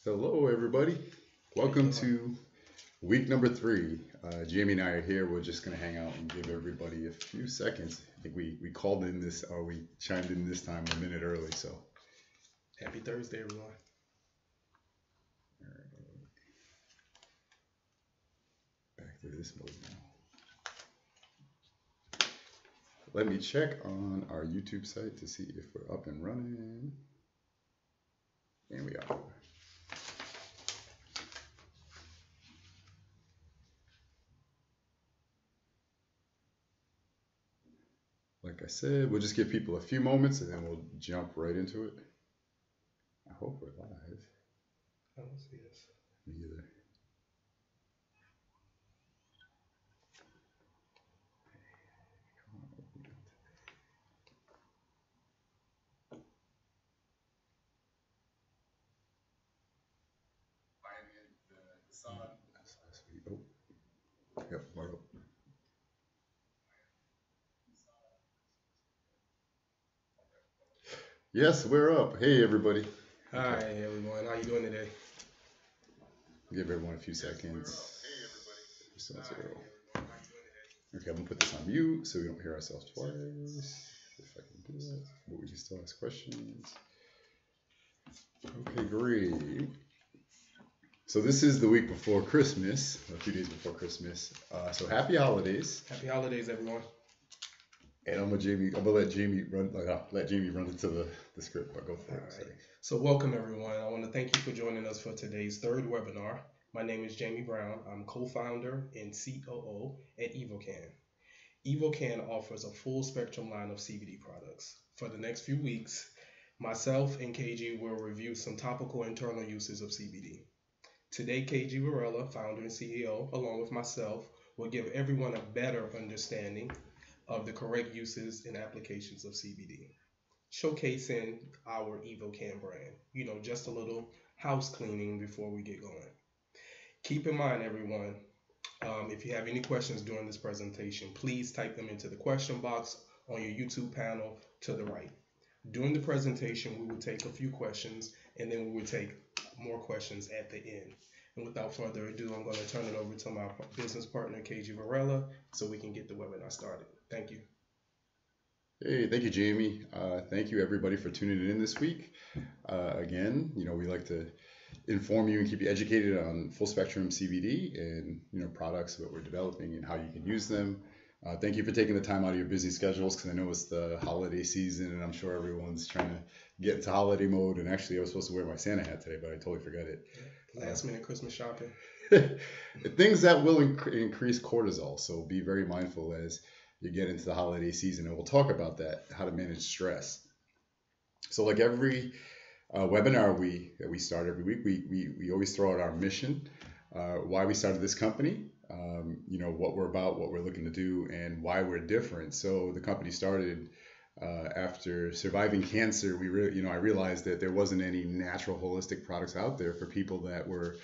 Hello, everybody. Welcome to week number 3. Jamie and I are here. We're just going to hang out and give everybody a few seconds. I think we called in this, or we chimed in this time a minute early. So, Happy Thursday, everyone. all right, back to this mode now. Let me check on our YouTube site to see if we're up and running. And we are. Like I said, we'll just give people a few moments and then we'll jump right into it. I hope we're live. I don't see us. Me either. Oh, yep, we're up. Yes, we're up. Hey, everybody. Hi, everyone. How you doing today? Give everyone a few seconds. Just on zero. Okay, I'm gonna put this on mute so we don't hear ourselves twice. If I can do that, but we can still ask questions. Okay, great. So this is the week before Christmas, a few days before Christmas. So happy holidays. Happy holidays, everyone. And I'm gonna let Jamie run. Let Jamie run into the script. But go for it. Right. So welcome, everyone. I want to thank you for joining us for today's third webinar. My name is Jamie Brown. I'm co-founder and COO at EvoCann. EvoCann offers a full spectrum line of CBD products. For the next few weeks, myself and KG will review some topical internal uses of CBD. Today, KG Varela, founder and CEO, along with myself, will give everyone a better understanding of the correct uses and applications of CBD, showcasing our EvoCann brand. Just a little house cleaning before we get going. Keep in mind, everyone, if you have any questions during this presentation, please type them into the question box on your YouTube panel to the right. During the presentation, we will take a few questions, and then we will take more questions at the end. And without further ado, I'm going to turn it over to my business partner, KG Varela, so we can get the webinar started. Thank you. Hey, thank you, Jamie. Thank you, everybody, for tuning in this week. Again, we like to inform you and keep you educated on full spectrum CBD and products that we're developing and how you can use them. Thank you for taking the time out of your busy schedules, because I know it's the holiday season and I'm sure everyone's trying to get into holiday mode. And actually, I was supposed to wear my Santa hat today, but I totally forgot it. Last minute Christmas shopping. Things that will increase cortisol, so be very mindful as you get into the holiday season, and we'll talk about that, how to manage stress. So like every webinar that we start every week, we always throw out our mission, why we started this company, what we're about, what we're looking to do, and why we're different. So the company started after surviving cancer. I realized that there wasn't any natural holistic products out there for people that were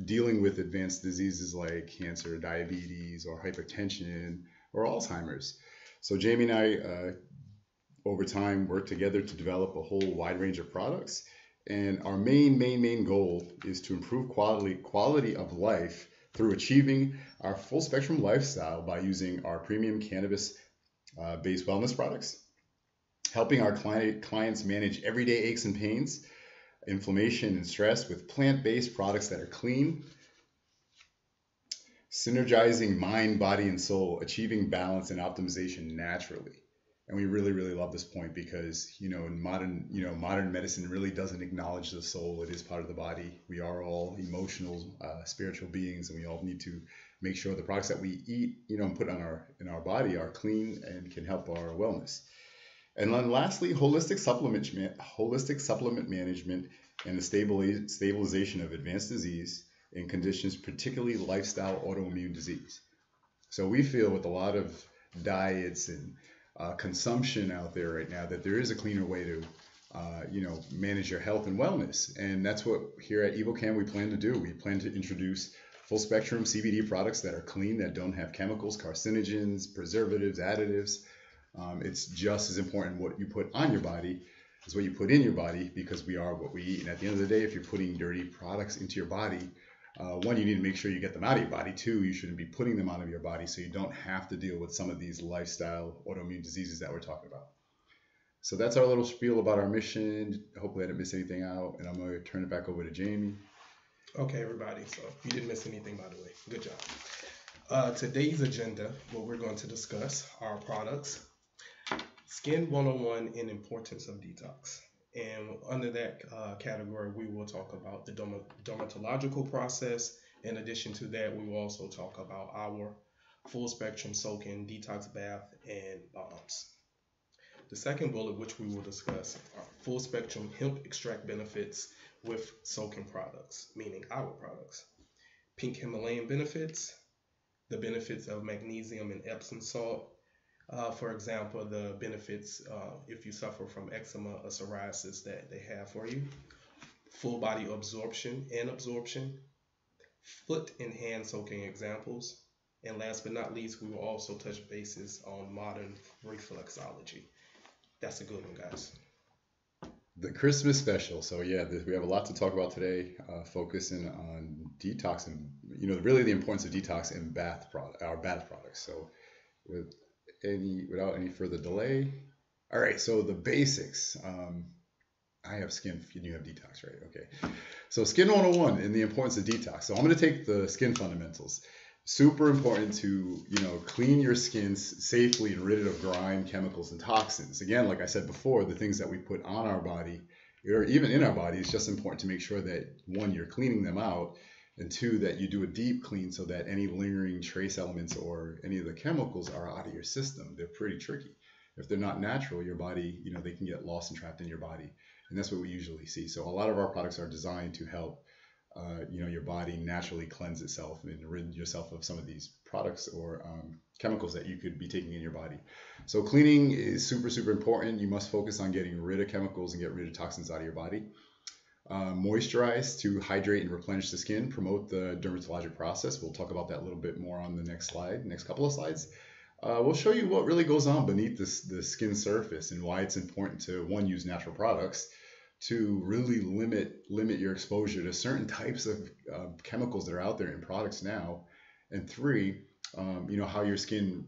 dealing with advanced diseases like cancer, diabetes, or hypertension, or Alzheimer's. So Jamie and I, over time, worked together to develop a whole wide range of products. And our main goal is to improve quality of life through achieving our full spectrum lifestyle by using our premium cannabis based wellness products, helping our clients manage everyday aches and pains, inflammation and stress with plant-based products that are clean, synergizing mind, body, and soul, achieving balance and optimization naturally. And we really love this point because, in modern medicine really doesn't acknowledge the soul. It is part of the body. We are all emotional, spiritual beings, and we all need to make sure the products that we eat, and put in our body are clean and can help our wellness. And then lastly, holistic supplement management and the stabilization of advanced disease in conditions, particularly lifestyle autoimmune disease. So we feel with a lot of diets and consumption out there right now that there is a cleaner way to manage your health and wellness. And that's what here at EvoCann we plan to do. We plan to introduce full spectrum CBD products that are clean, that don't have chemicals, carcinogens, preservatives, additives. It's just as important what you put on your body is what you put in your body, because we are what we eat. And at the end of the day, if you're putting dirty products into your body, one, you need to make sure you get them out of your body. Two, you shouldn't be putting them out of your body, so you don't have to deal with some of these lifestyle autoimmune diseases that we're talking about. So that's our little spiel about our mission. Hopefully I didn't miss anything out, and I'm going to turn it back over to Jamie. Okay, everybody. So you didn't miss anything, by the way. Good job. Today's agenda, what we're going to discuss are products, Skin 101, and importance of detox. And under that category, we will talk about the dermatological process. In addition to that, we will also talk about our full spectrum soaking detox bath and bombs. The second bullet, which we will discuss, are full spectrum hemp extract benefits with soaking products, meaning our products. Pink Himalayan benefits, the benefits of magnesium and Epsom salt. For example, the benefits if you suffer from eczema or psoriasis that they have for you. Full body absorption and absorption. Foot and hand soaking examples. And last but not least, we will also touch bases on modern reflexology. That's a good one, guys. The Christmas special. So yeah, we have a lot to talk about today, focusing on detox and really the importance of detox in our bath products. So without any further delay, all right. So the basics. I have skin and you have detox, right? Okay. So Skin 101 and the importance of detox. So I'm going to take the skin fundamentals. Super important to clean your skin safely and rid it of grime, chemicals, and toxins. Again, like I said before, the things that we put on our body or even in our body, it's just important to make sure that one, you're cleaning them out, and two, that you do a deep clean so that any lingering trace elements or any of the chemicals are out of your system. They're pretty tricky. If they're not natural, your body, they can get lost and trapped in your body, and that's what we usually see. So a lot of our products are designed to help your body naturally cleanse itself and rid yourself of some of these products or chemicals that you could be taking in your body. So cleaning is super, super important. You must focus on getting rid of chemicals and get rid of toxins out of your body. Moisturize to hydrate and replenish the skin, promote the dermatologic process. We'll talk about that a little bit more on the next couple of slides. We'll show you what really goes on beneath the skin surface and why it's important to, one, use natural products, to really limit your exposure to certain types of chemicals that are out there in products now, and three, how your skin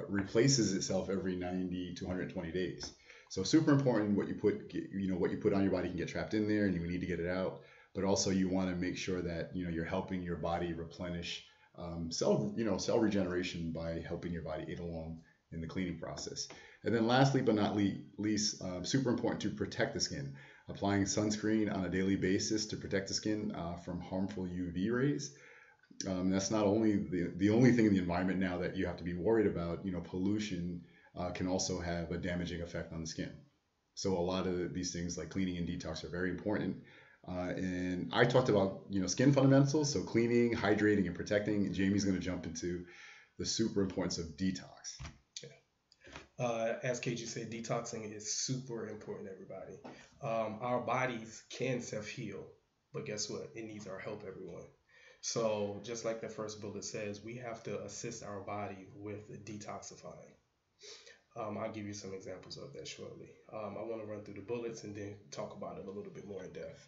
replaces itself every 90 to 120 days. So super important what you put on your body can get trapped in there, and you need to get it out. But also you want to make sure that you're helping your body replenish cell regeneration by helping your body aid along in the cleaning process. And then lastly but not least, super important to protect the skin. Applying sunscreen on a daily basis to protect the skin from harmful UV rays. That's not only the only thing in the environment now that you have to be worried about. Pollution can also have a damaging effect on the skin. So a lot of these things like cleaning and detox are very important. And I talked about skin fundamentals, so cleaning, hydrating, and protecting. Jamie's going to jump into the super importance of detox. As KG said, detoxing is super important, everybody. Our bodies can self-heal, but guess what? It needs our help, everyone. So just like the first bullet says, we have to assist our body with detoxifying. I'll give you some examples of that shortly. I want to run through the bullets and then talk about it a little bit more in depth.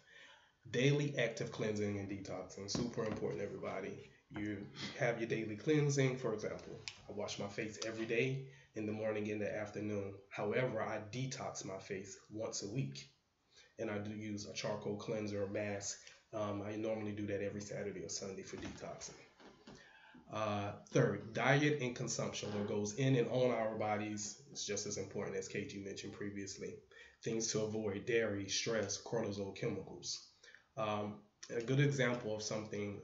Daily active cleansing and detoxing, super important, everybody. You have your daily cleansing. For example, I wash my face every day, in the morning, in the afternoon. However, I detox my face once a week, and I do use a charcoal cleanser or mask. I normally do that every Saturday or Sunday for detoxing. Third, diet and consumption. What goes in and on our bodies is just as important as KG mentioned previously. Things to avoid: dairy, stress, cortisol, chemicals. A good example of something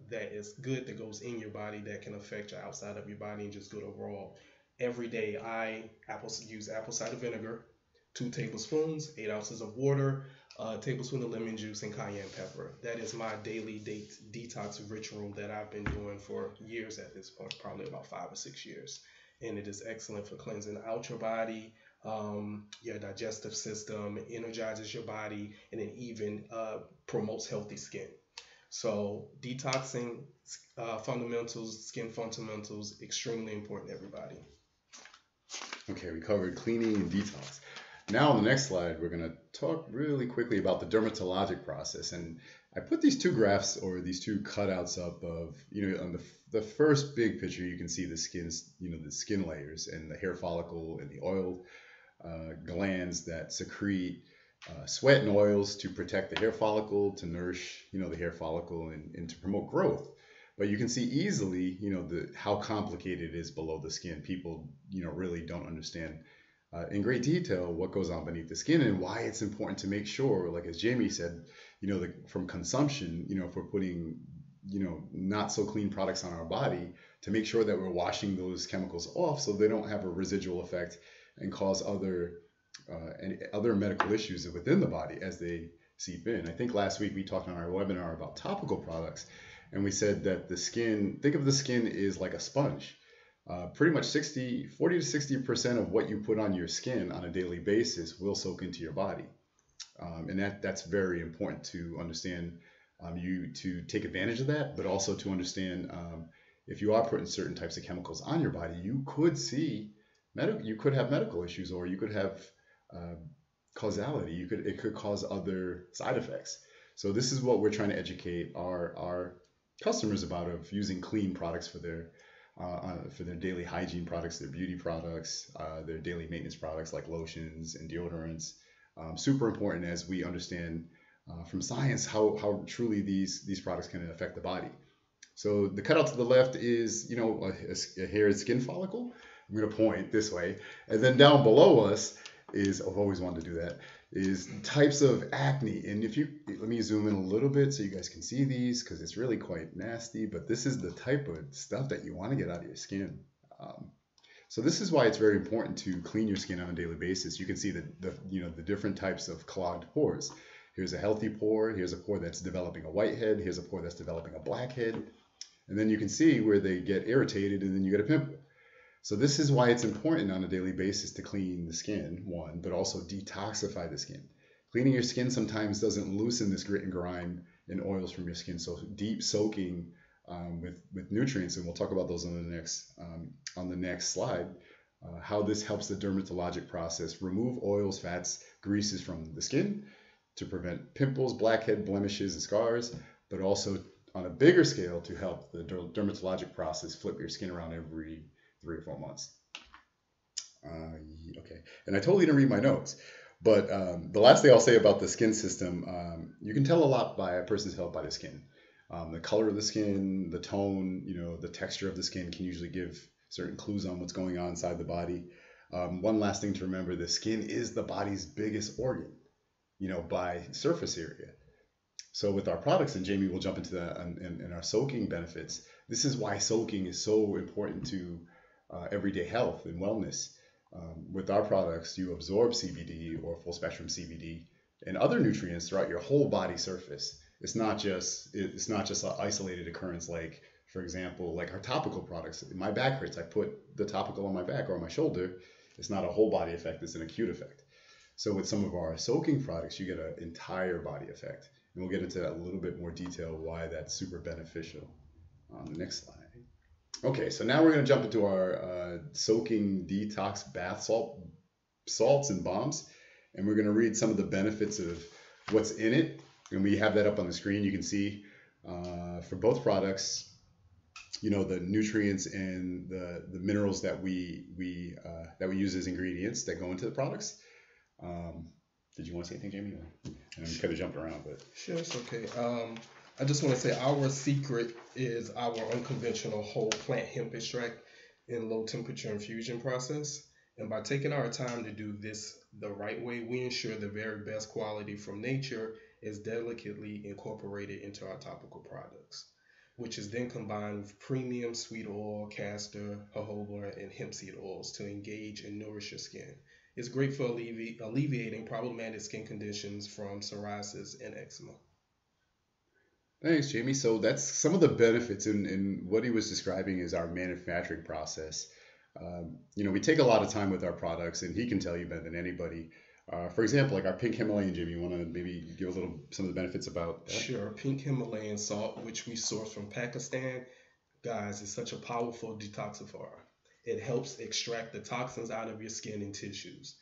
that is good that goes in your body that can affect your outside of your body and just good overall. Every day I use apple cider vinegar, 2 tablespoons, 8 ounces of water, a tablespoon of lemon juice, and cayenne pepper. That is my daily detox ritual that I've been doing for years at this point, probably about 5 or 6 years. And it is excellent for cleansing out your body, your digestive system, energizes your body, and it even promotes healthy skin. So detoxing fundamentals, skin fundamentals, extremely important, everybody. Okay, we covered cleaning and detox. Now on the next slide, we're going to talk really quickly about the dermatologic process. And I put these two graphs or these two cutouts up of, on the first big picture, you can see the skin's, the skin layers and the hair follicle and the oil glands that secrete sweat and oils to protect the hair follicle, to nourish, the hair follicle and to promote growth. But you can see easily, how complicated it is below the skin. People, really don't understand in great detail what goes on beneath the skin and why it's important to make sure, like as Jamie said, from consumption, if we're putting, not so clean products on our body, to make sure that we're washing those chemicals off so they don't have a residual effect and cause other medical issues within the body as they seep in. I think last week we talked on our webinar about topical products, and we said that the skin, think of the skin is like a sponge. Pretty much 40 to 60% of what you put on your skin on a daily basis will soak into your body. And that's very important to understand, you to take advantage of that, but also to understand if you are putting certain types of chemicals on your body, you could have medical issues, or you could have causality. It could cause other side effects. So this is what we're trying to educate our customers about, of using clean products for their daily hygiene products, their beauty products, their daily maintenance products like lotions and deodorants. Super important as we understand from science how truly these products can affect the body. So the cutout to the left is, a hair and skin follicle. I'm going to point this way. And then down below us is, I've always wanted to do that, is types of acne. And let me zoom in a little bit so you guys can see these, because it's really quite nasty, but this is the type of stuff that you want to get out of your skin. So this is why it's very important to clean your skin on a daily basis. You can see the different types of clogged pores. Here's a healthy pore. Here's a pore that's developing a whitehead. Here's a pore that's developing a blackhead. And then you can see where they get irritated, and then you get a pimple. So this is why it's important on a daily basis to clean the skin, one, but also detoxify the skin. Cleaning your skin sometimes doesn't loosen this grit and grime and oils from your skin. So deep soaking with nutrients, and we'll talk about those on the next slide, how this helps the dermatologic process remove oils, fats, greases from the skin to prevent pimples, blackhead, blemishes, and scars, but also on a bigger scale to help the dermatologic process flip your skin around every 3 or 4 months. Okay, and I totally didn't read my notes, but the last thing I'll say about the skin system, you can tell a lot by a person's health by the skin. The color of the skin, the tone, the texture of the skin can usually give certain clues on what's going on inside the body. One last thing to remember, the skin is the body's biggest organ, by surface area. So with our products, and Jamie will jump into that, and our soaking benefits, this is why soaking is so important to everyday health and wellness. With our products, you absorb CBD or full spectrum CBD and other nutrients throughout your whole body surface. It's not just an isolated occurrence, like, for example, like our topical products. My back hurts, I put the topical on my back or on my shoulder. It's not a whole body effect, it's an acute effect. So with some of our soaking products, you get an entire body effect. And we'll get into that a little bit more detail, why that's super beneficial on the next slide. Okay, so now we're going to jump into our soaking detox bath salts and balms, and we're going to read some of the benefits of what's in it. And we have that up on the screen. You can see for both products, the nutrients and the minerals that we use as ingredients that go into the products. Did you want to say anything, Jamie? And we could have jumped around, but sure, it's okay. I just want to say our secret is our unconventional whole plant hemp extract in low temperature infusion process. And by taking our time to do this the right way, we ensure the very best quality from nature is delicately incorporated into our topical products, which is then combined with premium sweet oil, castor, jojoba, and hemp seed oils to engage and nourish your skin. It's great for alleviating problematic skin conditions from psoriasis and eczema. Thanks, Jamie. So that's some of the benefits, and what he was describing is our manufacturing process. We take a lot of time with our products, and he can tell you better than anybody. For example, like our pink Himalayan, Jamie, you want to maybe give some of the benefits about that? Sure. Pink Himalayan salt, which we source from Pakistan, guys, is such a powerful detoxifier. It helps extract the toxins out of your skin and tissues.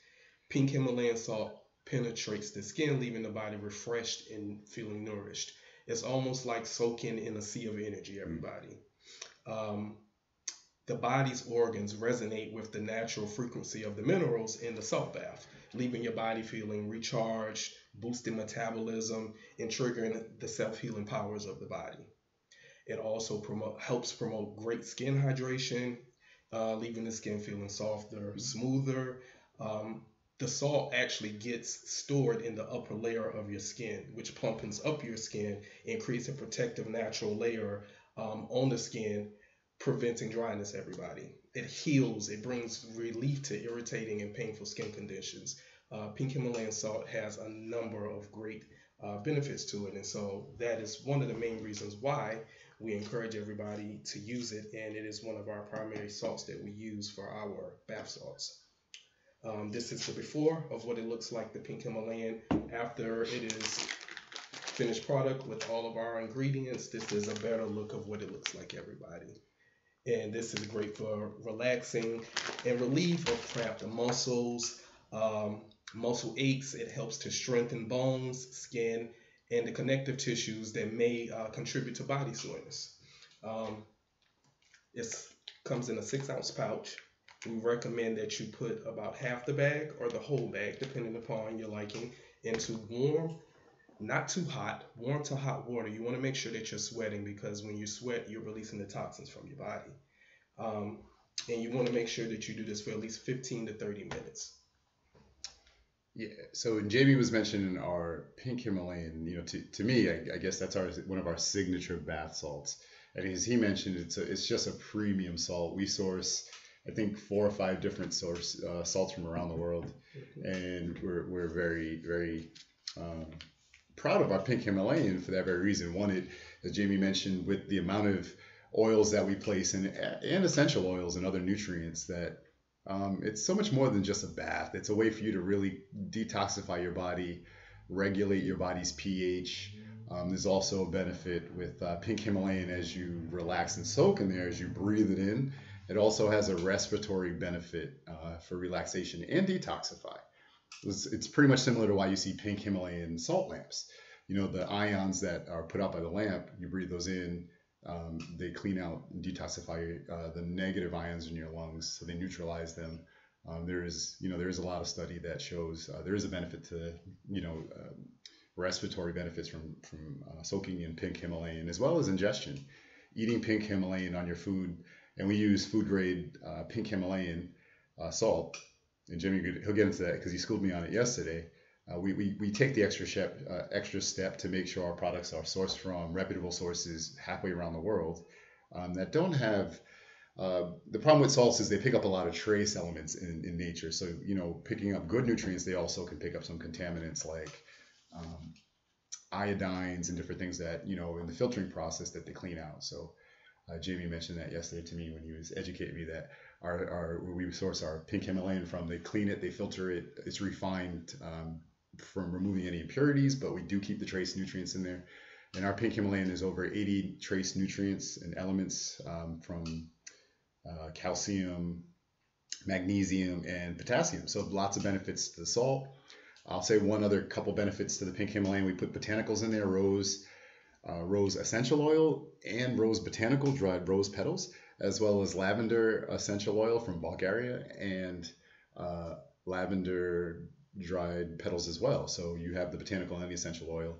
Pink Himalayan salt penetrates the skin, leaving the body refreshed and feeling nourished. It's almost like soaking in a sea of energy, everybody. Um, the body's organs resonate with the natural frequency of the minerals in the salt bath, leaving your body feeling recharged, boosting metabolism, and triggering the self healing powers of the body. It also helps promote great skin hydration, leaving the skin feeling softer, smoother. Um, the salt actually gets stored in the upper layer of your skin, which plumpens up your skin and creates a protective natural layer on the skin, preventing dryness, everybody. It heals, it brings relief to irritating and painful skin conditions. Pink Himalayan salt has a number of great benefits to it. And so that is one of the main reasons why we encourage everybody to use it. And it is one of our primary salts that we use for our bath salts. This is the before of what it looks like, the Pink Himalayan. After it is finished product with all of our ingredients, this is a better look of what it looks like, everybody. And this is great for relaxing and relief of cramped muscles, muscle aches. It helps to strengthen bones, skin, and the connective tissues that may contribute to body soreness. It comes in a 6-ounce pouch. We recommend that you put about half the bag or the whole bag, depending upon your liking, into warm, not too hot, warm to hot water. You want to make sure that you're sweating, because when you sweat, you're releasing the toxins from your body. And you want to make sure that you do this for at least 15 to 30 minutes. Yeah. So Jamie was mentioning our Pink Himalayan. To me, I guess that's one of our signature bath salts. And as he mentioned, it's just a premium salt. We source, I think, 4 or 5 different salts from around the world, and we're very, very proud of our Pink Himalayan for that very reason. One, as Jamie mentioned, with the amount of oils that we place in, and essential oils and other nutrients, that it's so much more than just a bath. It's a way for you to really detoxify your body, regulate your body's pH. There's also a benefit with Pink Himalayan as you relax and soak in there, as you breathe it in. It also has a respiratory benefit for relaxation and detoxify. It's pretty much similar to why you see Pink Himalayan salt lamps. The ions that are put out by the lamp, you breathe those in, they clean out and detoxify the negative ions in your lungs, so they neutralize them. There is a lot of study that shows there is a benefit to respiratory benefits from soaking in Pink Himalayan, as well as ingestion. Eating Pink Himalayan on your food, and we use food grade Pink Himalayan salt. And Jimmy, he'll get into that because he schooled me on it yesterday. We take the extra step to make sure our products are sourced from reputable sources halfway around the world that don't have. The problem with salts is they pick up a lot of trace elements in nature. So, picking up good nutrients, they also can pick up some contaminants like iodines and different things that, in the filtering process that they clean out. So Jamie mentioned that yesterday to me when he was educating me that where we source our Pink Himalayan from, they clean it, they filter it, it's refined from removing any impurities, but we do keep the trace nutrients in there. And our Pink Himalayan is over 80 trace nutrients and elements from calcium, magnesium, and potassium. So lots of benefits to the salt. I'll say one other couple benefits to the Pink Himalayan. We put botanicals in there, rose essential oil and rose botanical, dried rose petals, as well as lavender essential oil from Bulgaria and lavender dried petals as well. So you have the botanical and the essential oil.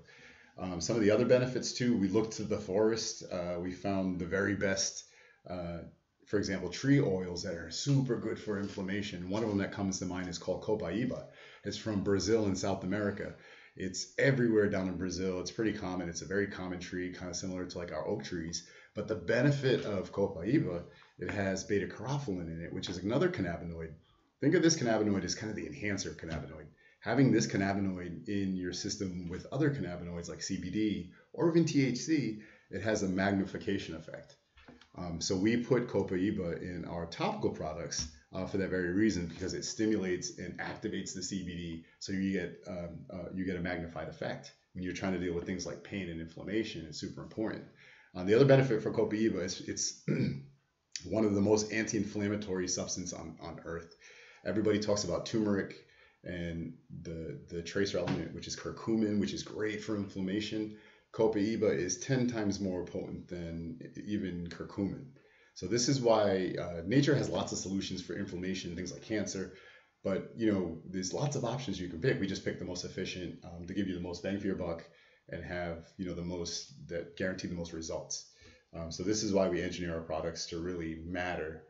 Some of the other benefits too, we looked to the forest. We found the very best, for example, tree oils that are super good for inflammation. One of them that comes to mind is called copaiba. It's from Brazil and South America. It's everywhere down in Brazil. It's pretty common. It's a very common tree, kind of similar to like our oak trees. But the benefit of copaiba, it has beta-carotene in it, which is another cannabinoid. Think of this cannabinoid as kind of the enhancer cannabinoid. Having this cannabinoid in your system with other cannabinoids like CBD or even THC, it has a magnification effect. So we put copaiba in our topical products for that very reason, because it stimulates and activates the CBD, so you get a magnified effect when you're trying to deal with things like pain and inflammation. It's super important. The other benefit for copaiba is it's one of the most anti-inflammatory substances on earth. Everybody talks about turmeric And the tracer element, which is curcumin, which is great for inflammation, copaiba is 10 times more potent than even curcumin. So this is why nature has lots of solutions for inflammation, things like cancer. But there's lots of options you can pick. We just pick the most efficient to give you the most bang for your buck and have the most that guarantee the most results. So this is why we engineer our products to really matter,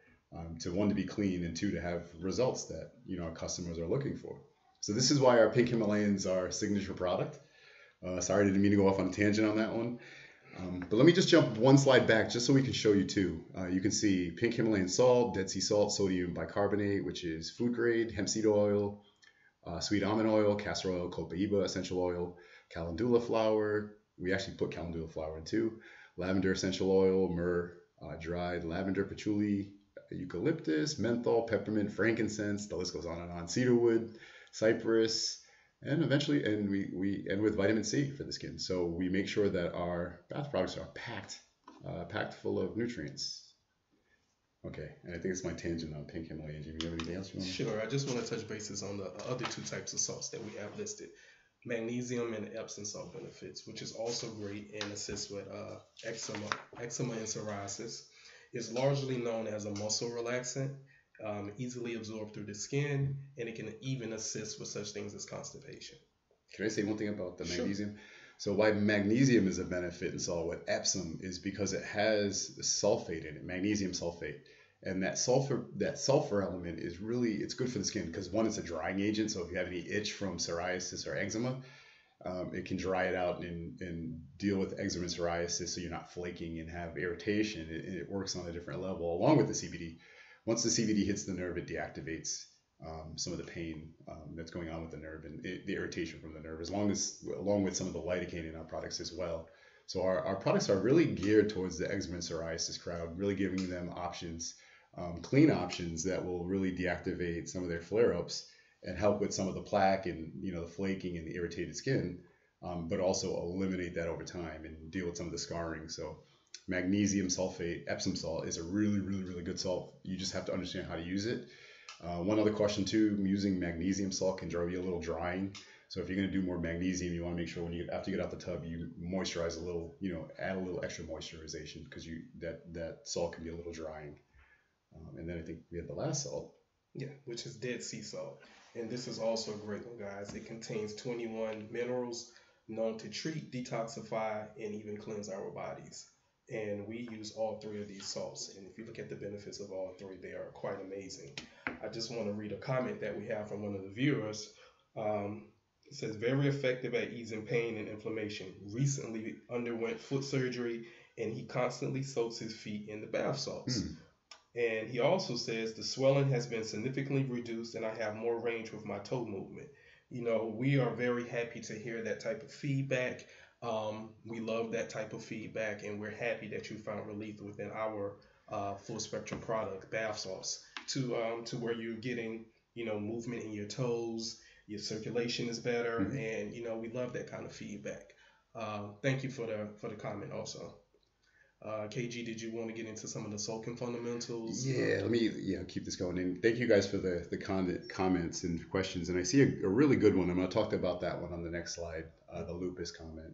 to one, to be clean, and two, to have results that our customers are looking for. So this is why our pink Himalayans are our signature product. Sorry, didn't mean to go off on a tangent on that one. But let me just jump one slide back just so we can show you too. You can see pink Himalayan salt, Dead Sea salt, sodium bicarbonate, which is food grade, hemp seed oil, sweet almond oil, castor oil, copaiba essential oil, calendula flower. We actually put calendula flower in too. Lavender essential oil, myrrh, dried lavender, patchouli, eucalyptus, menthol, peppermint, frankincense. The list goes on and on. Cedarwood, cypress. And eventually, we end with vitamin C for the skin. So we make sure that our bath products are packed full of nutrients. Okay, and I think it's my tangent on pink Himalayan. Do you have anything else you want to? Sure. I just want to touch bases on the other two types of salts that we have listed. Magnesium and Epsom salt benefits, which is also great and assists with eczema and psoriasis. It's largely known as a muscle relaxant. Easily absorbed through the skin, and it can even assist with such things as constipation. Can I say one thing about the magnesium? Sure. So why magnesium is a benefit in salt with Epsom is because it has sulfate in it, magnesium sulfate. And that sulfur element is it's good for the skin because one, it's a drying agent. So if you have any itch from psoriasis or eczema, it can dry it out and deal with eczema and psoriasis so you're not flaking and have irritation. It works on a different level along with the CBD. Once the CBD hits the nerve, it deactivates some of the pain that's going on with the nerve and the irritation from the nerve, along with some of the lidocaine in our products as well. So our products are really geared towards the eczema and psoriasis crowd, really giving them options, clean options that will really deactivate some of their flare-ups and help with some of the plaque and the flaking and the irritated skin, but also eliminate that over time and deal with some of the scarring. So magnesium sulfate, Epsom salt is a really, really, really good salt. You just have to understand how to use it. One other question too, using magnesium salt can be a little drying. So if you're going to do more magnesium, you want to make sure after you get out the tub, you moisturize a little, add a little extra moisturization because that salt can be a little drying. And then I think we have the last salt. Yeah, which is Dead Sea salt. And this is also a great one, guys. It contains 21 minerals known to treat, detoxify, and even cleanse our bodies. And we use all three of these salts. And if you look at the benefits of all three, they are quite amazing. I just want to read a comment that we have from one of the viewers. It says, very effective at easing pain and inflammation. Recently underwent foot surgery, and he constantly soaks his feet in the bath salts. And he also says, the swelling has been significantly reduced, and I have more range with my toe movement. We are very happy to hear that type of feedback. We love that type of feedback, and we're happy that you found relief within our full spectrum product, bath salts, to where you're getting, movement in your toes, your circulation is better, and we love that kind of feedback. Thank you for the comment also. KG, did you want to get into some of the soaking fundamentals? Yeah, let me keep this going. And thank you guys for the comments and questions. And I see a really good one. I'm going to talk about that one on the next slide, the lupus comment.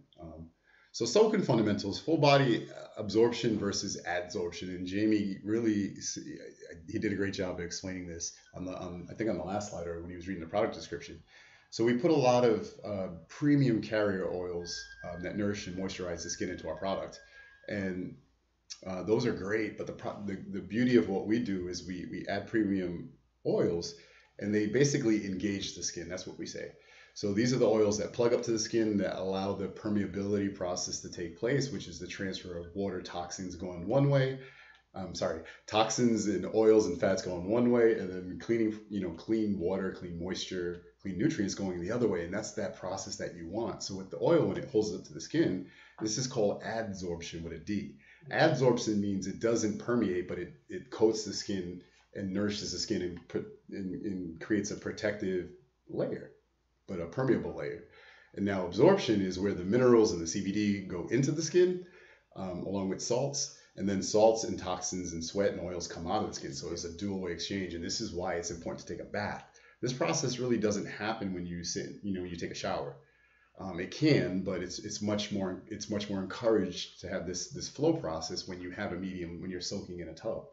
So soaking fundamentals, full body absorption versus adsorption. And Jamie he did a great job of explaining this I think on the last slide or when he was reading the product description. So we put a lot of premium carrier oils that nourish and moisturize the skin into our product. And those are great, but the beauty of what we do is we add premium oils, and they basically engage the skin. That's what we say. So these are the oils that plug up to the skin that allow the permeability process to take place, which is the transfer of water toxins going one way. Toxins and oils and fats going one way, and then clean water, clean moisture, clean nutrients going the other way. And that's that process that you want. So with the oil, when it holds it up to the skin, this is called adsorption with a D. Adsorption means it doesn't permeate, but it coats the skin and nourishes the skin and creates a protective layer, but a permeable layer. And now absorption is where the minerals and the CBD go into the skin, along with salts. And then salts and toxins and sweat and oils come out of the skin. So it's a dual way exchange. And this is why it's important to take a bath. This process really doesn't happen when you sit, when you take a shower. It can, but it's much more encouraged to have this flow process when you have a medium, when you're soaking in a tub.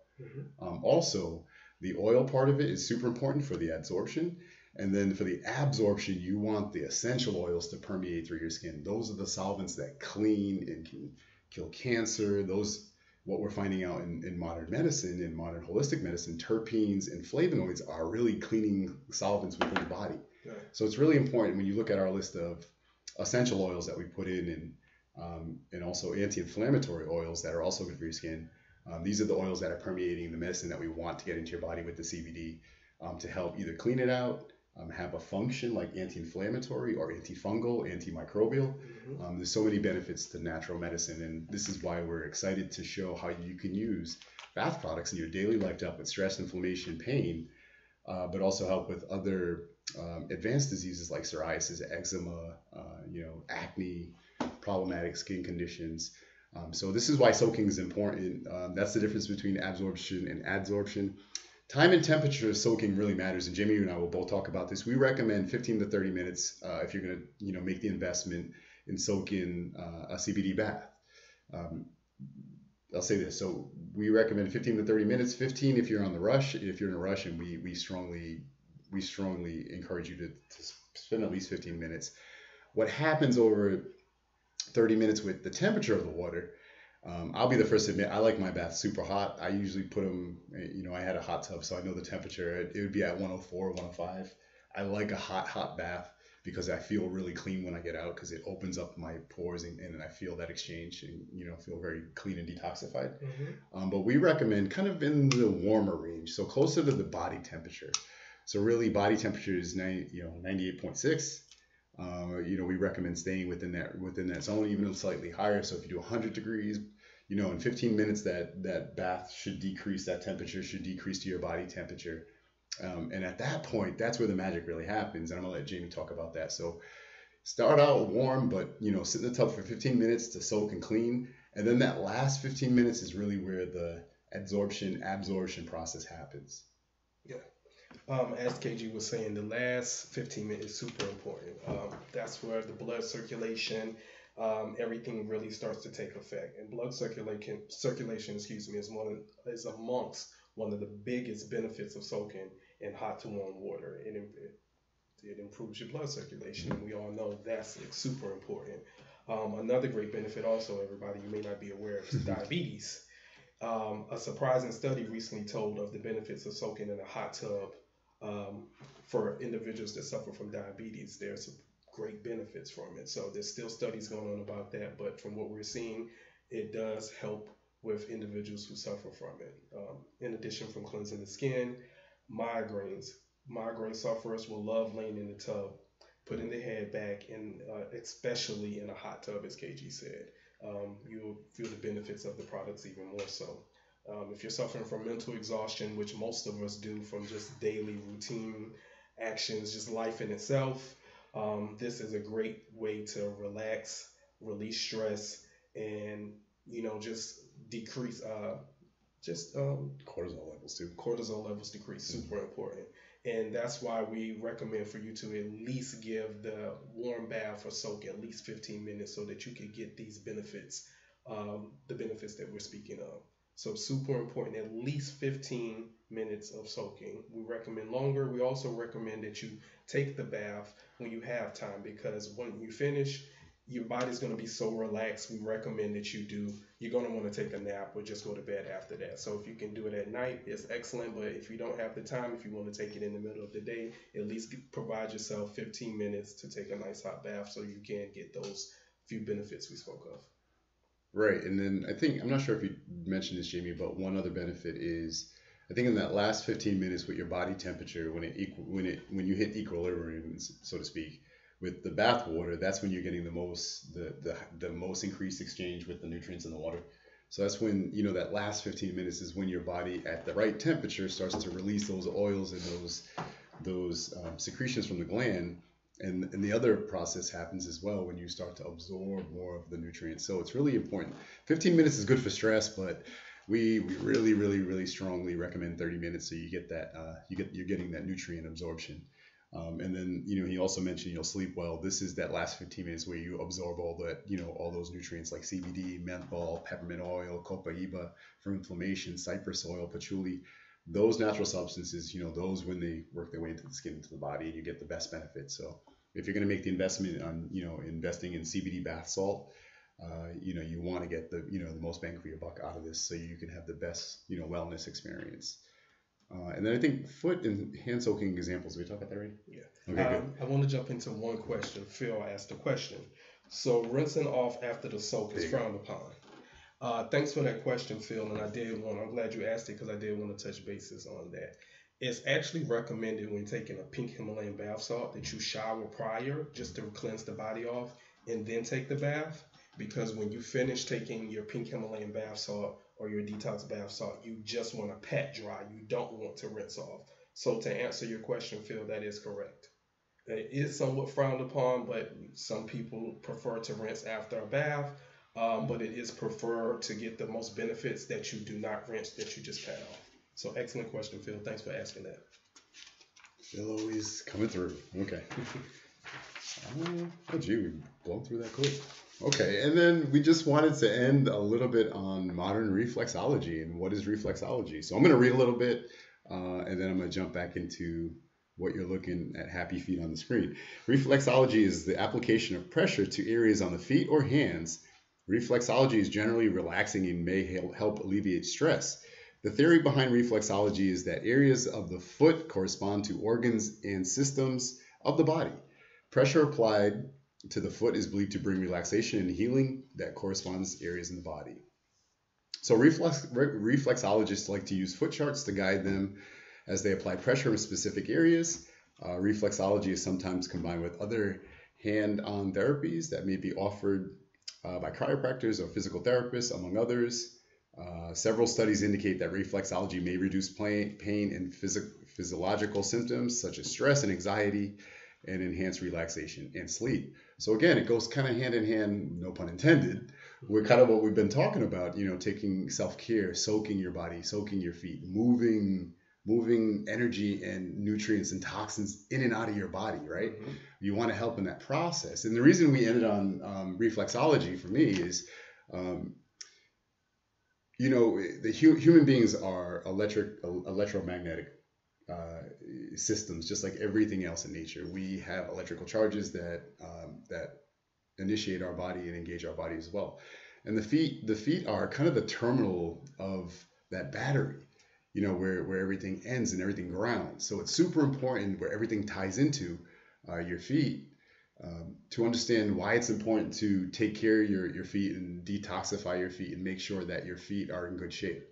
Also, the oil part of it is super important for the adsorption. And then for the absorption, you want the essential oils to permeate through your skin. Those are the solvents that clean and can kill cancer. Those, what we're finding out in modern medicine, in modern holistic medicine, terpenes and flavonoids are really cleaning solvents within the body. Yeah. So it's really important when you look at our list of essential oils that we put in, and also anti-inflammatory oils that are also good for your skin. These are the oils that are permeating the medicine that we want to get into your body with the CBD, to help either clean it out, have a function like anti-inflammatory or antifungal, antimicrobial. There's so many benefits to natural medicine, and this is why we're excited to show how you can use bath products in your daily life to help with stress, inflammation, pain, but also help with other advanced diseases like psoriasis, eczema, acne, problematic skin conditions. So this is why soaking is important. That's the difference between absorption and adsorption. Time and temperature of soaking really matters, and Jamie and I will both talk about this. We recommend 15 to 30 minutes if you're going to make the investment in soaking a CBD bath. I'll say this. So we recommend 15 to 30 minutes. 15 if you're on the rush. If you're in a rush, and we strongly encourage you to spend at least 15 minutes. What happens over 30 minutes with the temperature of the water, I'll be the first to admit, I like my baths super hot. I usually put them, I had a hot tub, so I know the temperature. It would be at 104, 105. I like a hot bath because I feel really clean when I get out, because it opens up my pores and I feel that exchange and, feel very clean and detoxified. But we recommend kind of in the warmer range, so closer to the body temperature. So really body temperature is 98.6. We recommend staying within that zone, even slightly higher. So if you do 100 degrees, in 15 minutes, that bath should decrease, that temperature should decrease to your body temperature. And at that point, that's where the magic really happens. And I'm gonna let Jamie talk about that. So start out warm, but sit in the tub for 15 minutes to soak and clean. And then that last 15 minutes is really where the absorption process happens. Yeah. As KG was saying, the last 15 minutes is super important. That's where the blood circulation, everything really starts to take effect. And blood circulation, is amongst one of the biggest benefits of soaking in hot to warm water. It improves your blood circulation, and we all know that's super important. Another great benefit also, everybody, you may not be aware of, is diabetes. A surprising study recently told of the benefits of soaking in a hot tub. For individuals that suffer from diabetes, there's great benefits from it. So there's still studies going on about that, but from what we're seeing, it does help with individuals who suffer from it. In addition, from cleansing the skin, migraine sufferers will love laying in the tub, putting the head back, and especially in a hot tub, as KG said. You'll feel the benefits of the products even more so. If you're suffering from mental exhaustion, which most of us do from just daily routine actions, just life in itself, this is a great way to relax, release stress, and just decrease cortisol levels too. Cortisol levels decrease, super important. And that's why we recommend for you to at least give the warm bath or soak at least 15 minutes so that you can get these benefits, the benefits that we're speaking of. So super important, at least 15 minutes of soaking. We recommend longer. We also recommend that you take the bath when you have time, because when you finish, your body's going to be so relaxed. We recommend that you're going to want to take a nap or just go to bed after that. So if you can do it at night, it's excellent. But if you don't have the time, if you want to take it in the middle of the day, at least provide yourself 15 minutes to take a nice hot bath so you can get those few benefits we spoke of. Right, and then I'm not sure if you mentioned this, Jamie, but one other benefit is, I think in that last 15 minutes with your body temperature, when you hit equilibrium, so to speak, with the bath water, that's when you're getting the most increased exchange with the nutrients in the water. So that's when, that last 15 minutes is when your body at the right temperature starts to release those oils and those secretions from the gland. And the other process happens as well when you start to absorb more of the nutrients. So it's really important. 15 minutes is good for stress, but we really, really, really strongly recommend 30 minutes so you get that you're getting that nutrient absorption. And then, he also mentioned, sleep well. This is that last 15 minutes where you absorb all that, all those nutrients like CBD, menthol, peppermint oil, copaiba for inflammation, cypress oil, patchouli. Those natural substances, those when they work their way into the skin, into the body, you get the best benefits. So if you're going to make the investment on, investing in CBD bath salt, you want to get the most bang for your buck out of this so you can have the best, wellness experience. And then I think foot and hand soaking examples. Did we talk about that already? Yeah. Okay, good. I want to jump into one question. Phil asked a question. So rinsing off after the soak is frowned upon. Thanks for that question, Phil. And I'm glad you asked it because I did want to touch bases on that. It's actually recommended when taking a pink Himalayan bath salt that you shower prior just to cleanse the body off and then take the bath. Because when you finish taking your pink Himalayan bath salt or your detox bath salt, you just want to pat dry. You don't want to rinse off. So to answer your question, Phil, that is correct. It is somewhat frowned upon, but some people prefer to rinse after a bath. But it is preferred to get the most benefits that you do not rinse, that you just pat off. So excellent question, Phil. Thanks for asking that. Phil always coming through. Okay. Oh, gee, we've blown through that quick. Okay, and then we just wanted to end a little bit on modern reflexology and what is reflexology. So I'm going to read a little bit, and then I'm going to jump back into what you're looking at happy feet on the screen. Reflexology is the application of pressure to areas on the feet or hands. Reflexology is generally relaxing and may help alleviate stress. The theory behind reflexology is that areas of the foot correspond to organs and systems of the body. Pressure applied to the foot is believed to bring relaxation and healing that corresponds to areas in the body. So reflexologists like to use foot charts to guide them as they apply pressure in specific areas. Reflexology is sometimes combined with other hand-on therapies that may be offered by chiropractors or physical therapists, among others. Several studies indicate that reflexology may reduce pain and physiological symptoms such as stress and anxiety, and enhance relaxation and sleep. So again, it goes kind of hand in hand, no pun intended, with kind of what we've been talking about, taking self-care, soaking your body, soaking your feet, moving energy and nutrients and toxins in and out of your body, right? Mm-hmm. You want to help in that process. And the reason we ended on reflexology for me is, the human beings are electromagnetic systems, just like everything else in nature. We have electrical charges that initiate our body and engage our body as well. And the feet are kind of the terminal of that battery, where everything ends and everything grounds. So it's super important where everything ties into your feet to understand why it's important to take care of your feet and detoxify your feet and make sure that your feet are in good shape.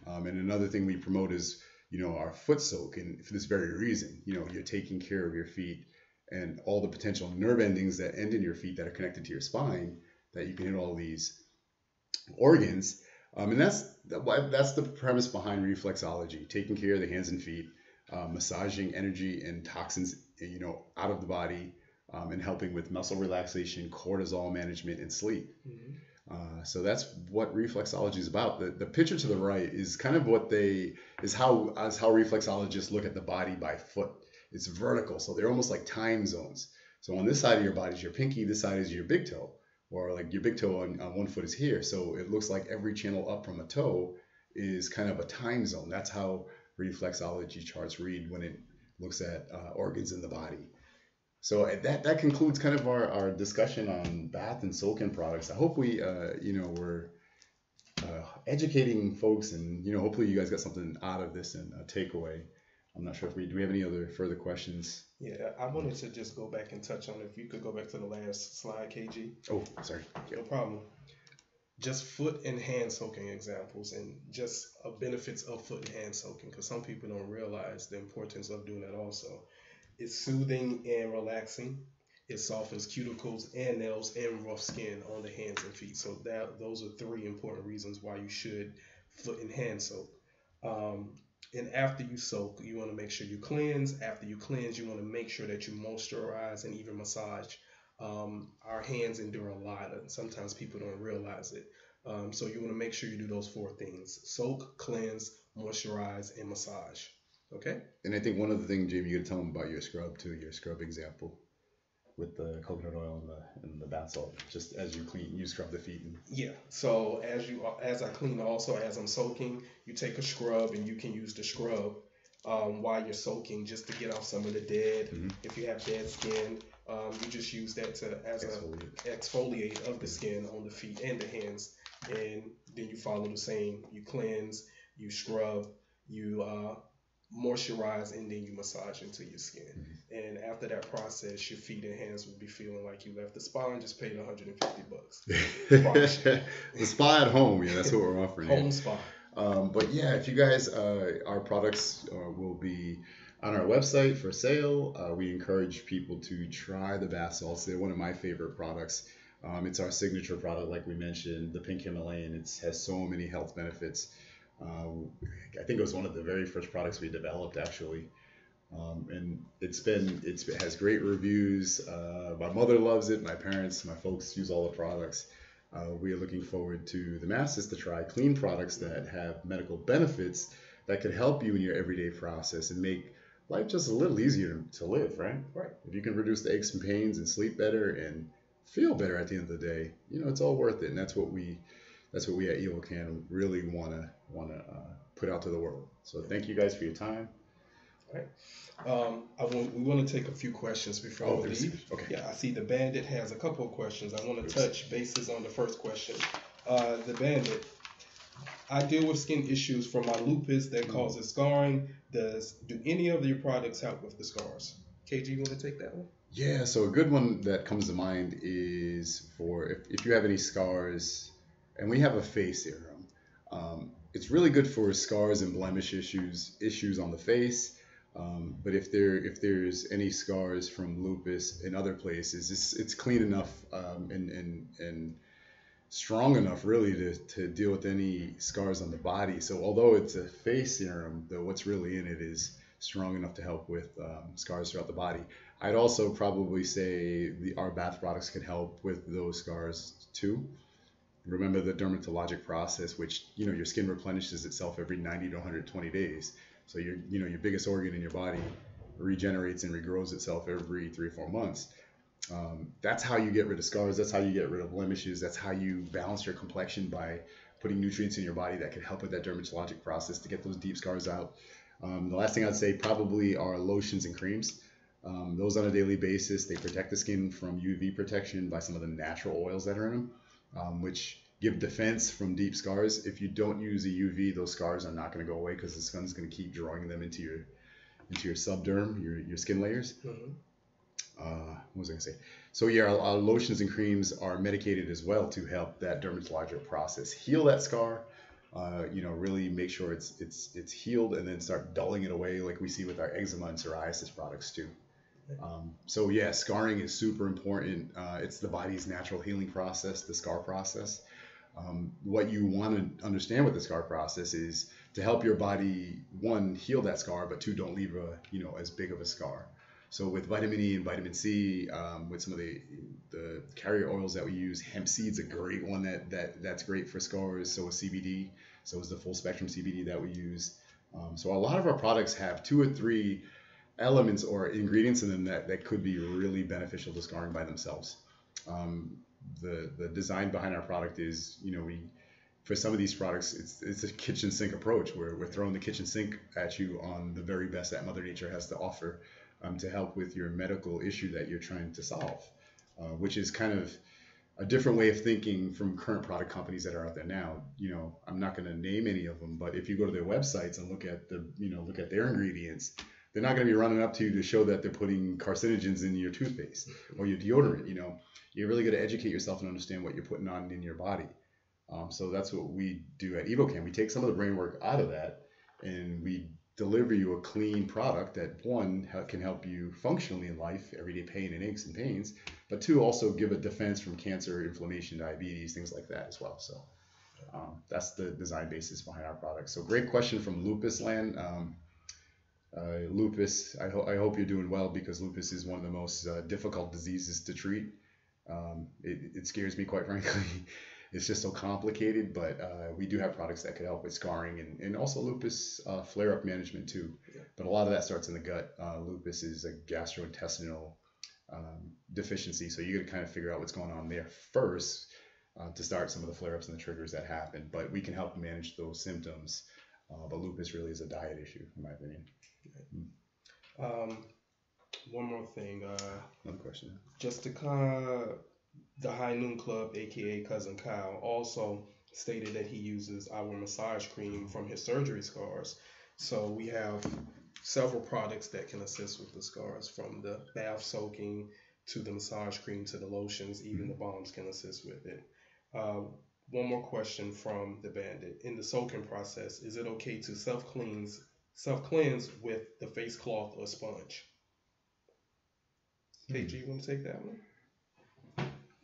And another thing we promote is our foot soak, and for this very reason, you're taking care of your feet and all the potential nerve endings that end in your feet that are connected to your spine, that you can hit all these organs. And that's the premise behind reflexology, taking care of the hands and feet, massaging energy and toxins, out of the body, and helping with muscle relaxation, cortisol management, and sleep. Mm-hmm. So that's what reflexology is about. The picture to the right is kind of how reflexologists look at the body by foot. It's vertical, so they're almost like time zones. So on this side of your body is your pinky, this side is your big toe, or like your big toe on one foot is here. So it looks like every channel up from a toe is kind of a time zone. That's how reflexology charts read when it looks at organs in the body. So that concludes kind of our discussion on bath and soak-in products. I hope we, we're educating folks, and hopefully you guys got something out of this and a takeaway. I'm not sure if do we have any other further questions? Yeah, I wanted to just go back and touch on, if you could go back to the last slide, KG. Oh, sorry. Yeah. No problem. Just foot and hand soaking examples, and just benefits of foot and hand soaking, because some people don't realize the importance of doing that also. It's soothing and relaxing. It softens cuticles and nails and rough skin on the hands and feet. So those are three important reasons why you should foot and hand soak. And after you soak, you want to make sure you cleanse. After you cleanse, you want to make sure that you moisturize and even massage. Our hands endure a lot, and sometimes people don't realize it. So you want to make sure you do those four things: soak, cleanse, moisturize, and massage. Okay. And I think one other thing, Jamie, you got to tell them about your scrub too, your scrub example with the coconut oil and the bath salt. Just as you clean, you scrub the feet. And... Yeah. So as I clean, also as I'm soaking, you take a scrub and you can use the scrub while you're soaking just to get off some of the dead. Mm-hmm. If you have dead skin, you just use that to as Exfoliate. a exfoliate of the skin on the feet and the hands, and then you follow the same. You cleanse, you scrub, you moisturize, and then you massage into your skin. And after that process, your feet and hands will be feeling like you left the spa and just paid $150. The spa at home, yeah, that's what we're offering. Home spa. But yeah, if you guys, our products will be on our website for sale. We encourage people to try the bath salts. They're one of my favorite products. It's our signature product, like we mentioned, the Pink Himalayan. It has so many health benefits. I think it was one of the very first products we developed, actually. And it has great reviews. My mother loves it. My parents, my folks use all the products. We are looking forward to the masses to try clean products that have medical benefits that could help you in your everyday process and make life just a little easier to live, right? Right. If you can reduce the aches and pains and sleep better and feel better at the end of the day, it's all worth it. And that's what we at EvoCann really want to put out to the world. So thank you guys for your time. All right. We want to take a few questions before we leave. Okay. Yeah, I see the Bandit has a couple of questions. I want to touch bases on the first question. The Bandit, I deal with skin issues from my lupus that causes scarring. Do any of your products help with the scars? KG, you want to take that one? Yeah, so a good one that comes to mind is for if you have any scars, and we have a face serum. It's really good for scars and blemish issues on the face. But if there's any scars from lupus in other places, it's clean enough and strong enough really to deal with any scars on the body. So although it's a face serum, what's really in it is strong enough to help with scars throughout the body. I'd also probably say our bath products can help with those scars too. Remember the dermatologic process, which your skin replenishes itself every 90 to 120 days. So your biggest organ in your body regenerates and regrows itself every 3 or 4 months. That's how you get rid of scars. That's how you get rid of blemishes. That's how you balance your complexion by putting nutrients in your body that can help with that dermatologic process to get those deep scars out. The last thing I'd say probably are lotions and creams. Those on a daily basis, they protect the skin from UV protection by some of the natural oils that are in them, which give defense from deep scars. If you don't use a UV, those scars are not going to go away because the sun's going to keep drawing them into your subderm, your skin layers. Mm-hmm. What was I going to say? So yeah, our lotions and creams are medicated as well to help that dermatologic process heal that scar. Really make sure it's healed and then start dulling it away like we see with our eczema and psoriasis products too. So yeah, scarring is super important. It's the body's natural healing process, the scar process. What you want to understand with the scar process is to help your body, one, heal that scar, but two, don't leave as big of a scar. So with vitamin E and vitamin C, with some of the carrier oils that we use, hemp seed's a great one that's great for scars. So is CBD. So is the full spectrum CBD that we use. So a lot of our products have 2 or 3 elements or ingredients in them that could be really beneficial to scarring by themselves. The design behind our product is, for some of these products, it's a kitchen sink approach where we're throwing the kitchen sink at you on the very best that Mother Nature has to offer to help with your medical issue that you're trying to solve, which is kind of a different way of thinking from current product companies that are out there now. I'm not going to name any of them, but if you go to their websites and look at their ingredients, they're not going to be running up to you to show that they're putting carcinogens in your toothpaste or your deodorant. You're really going to educate yourself and understand what you're putting on in your body. So that's what we do at EvoCann. We take some of the brain work out of that and we deliver you a clean product that, one, can help you functionally in life, everyday pain and aches and pains, but two, also give a defense from cancer, inflammation, diabetes, things like that as well. So that's the design basis behind our product. So great question from Lupus Land. Lupus, I hope you're doing well, because lupus is one of the most difficult diseases to treat. It scares me, quite frankly. it's just so complicated. But we do have products that could help with scarring and also lupus flare-up management too. Yeah. But a lot of that starts in the gut. Lupus is a gastrointestinal deficiency, so you got to kind of figure out what's going on there first to start some of the flare-ups and the triggers that happen. But we can help manage those symptoms. But lupus really is a diet issue, in my opinion. One more thing. Another question. Just to the High Noon Club, aka Cousin Kyle, also stated that he uses our massage cream from his surgery scars. So we have several products that can assist with the scars, from the bath soaking to the massage cream to the lotions. Even the balms can assist with it. One more question from the Bandit. In the soaking process, is it okay to self-cleanse with the face cloth or sponge? KG, you want to take that one?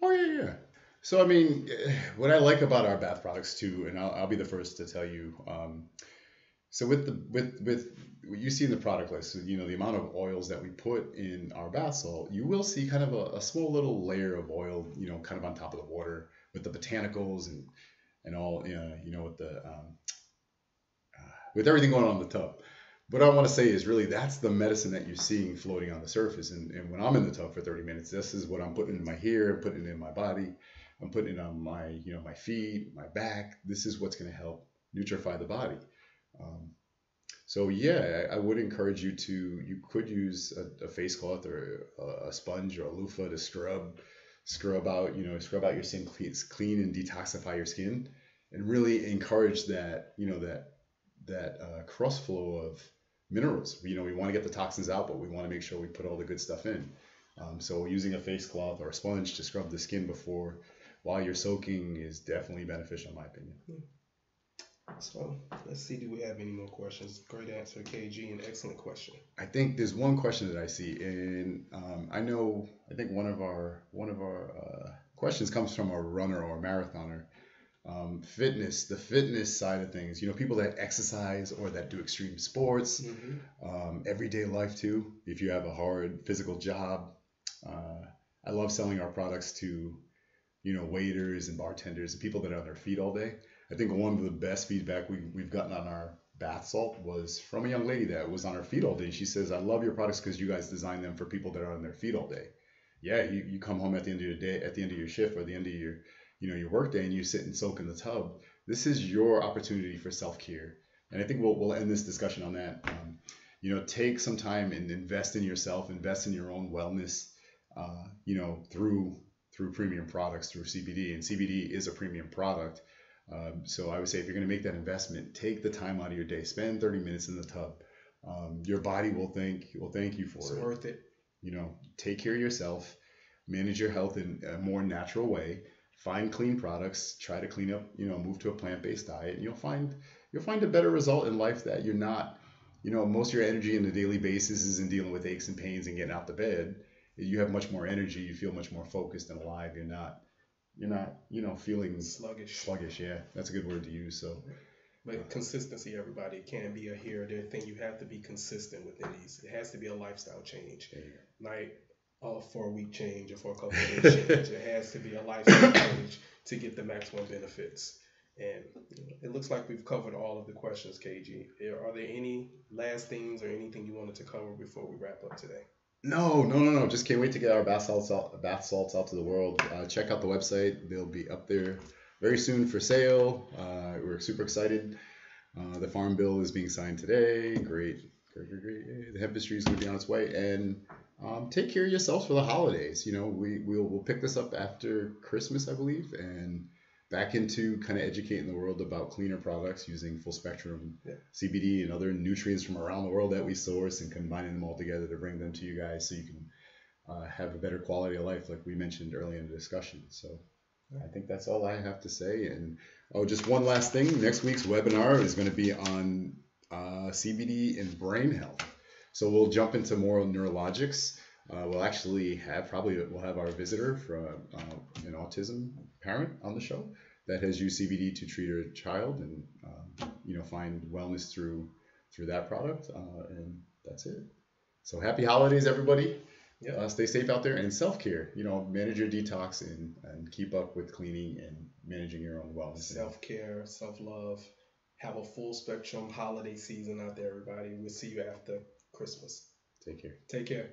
Oh yeah. So I mean, what I like about our bath products too, and I'll be the first to tell you. So with what you see in the product list, so, the amount of oils that we put in our bath salt, you will see kind of a small little layer of oil, kind of on top of the water with the botanicals and all, with everything going on in the tub. What I want to say is really that's the medicine that you're seeing floating on the surface. And when I'm in the tub for 30 minutes, this is what I'm putting in my hair, I'm putting it in my body, I'm putting it on my, my feet, my back. This is what's going to help nutrify the body. So yeah, I would encourage you could use a face cloth or a sponge or a loofah to scrub out your skin, clean and detoxify your skin, and really encourage that, that cross flow of minerals. We want to get the toxins out, but we want to make sure we put all the good stuff in. So using a face cloth or a sponge to scrub the skin while you're soaking is definitely beneficial, in my opinion. So let's see, do we have any more questions? Great answer, KG, an excellent question. I think there's one question that I see, and I think one of our questions comes from a runner or a marathoner. The fitness side of things, people that exercise or that do extreme sports, everyday life too. If you have a hard physical job, I love selling our products to, waiters and bartenders and people that are on their feet all day. I think one of the best feedback we've gotten on our bath salt was from a young lady that was on her feet all day. She says, "I love your products because you guys design them for people that are on their feet all day." Yeah, you come home at the end of your day, at the end of your shift or the end of your your work day, and you sit and soak in the tub. This is your opportunity for self-care. And I think we'll end this discussion on that. Take some time and invest in yourself, invest in your own wellness, through premium products, through CBD. And CBD is a premium product. So I would say if you're going to make that investment, take the time out of your day, spend 30 minutes in the tub. Your body will thank you for it. It's worth it. Take care of yourself, manage your health in a more natural way. Find clean products, try to clean up, move to a plant-based diet, and you'll find a better result in life that you're not, most of your energy on a daily basis is in dealing with aches and pains and getting out the bed. You have much more energy, you feel much more focused and alive. You're not, feeling sluggish. Yeah, that's a good word to use. So, but consistency, everybody, it can't be a here or there thing. You have to be consistent within these. It has to be a lifestyle change. Like, for a week change or for a couple of days change. It has to be a lifestyle change to get the maximum benefits. And it looks like we've covered all of the questions, KG. Are there any last things or anything you wanted to cover before we wrap up today? No. Just can't wait to get our bath salts out to the world. Check out the website. They'll be up there very soon for sale. We're super excited. The farm bill is being signed today. Great. The hemp industry is going to be on its way. And take care of yourselves for the holidays. We'll pick this up after Christmas, I believe, and back into kind of educating the world about cleaner products using full spectrum CBD and other nutrients from around the world that we source, and combining them all together to bring them to you guys so you can have a better quality of life, like we mentioned earlier in the discussion. So I think that's all I have to say. And just one last thing. Next week's webinar is going to be on CBD and brain health. So we'll jump into more neurologics. We'll have our visitor from an autism parent on the show that has used CBD to treat her child and find wellness through that product, and that's it. So happy holidays, everybody. Yep. Stay safe out there, and self care. Manage your detox and keep up with cleaning and managing your own wellness. Self care, self love. Have a full spectrum holiday season out there, everybody. We'll see you after Christmas. Take care. Take care.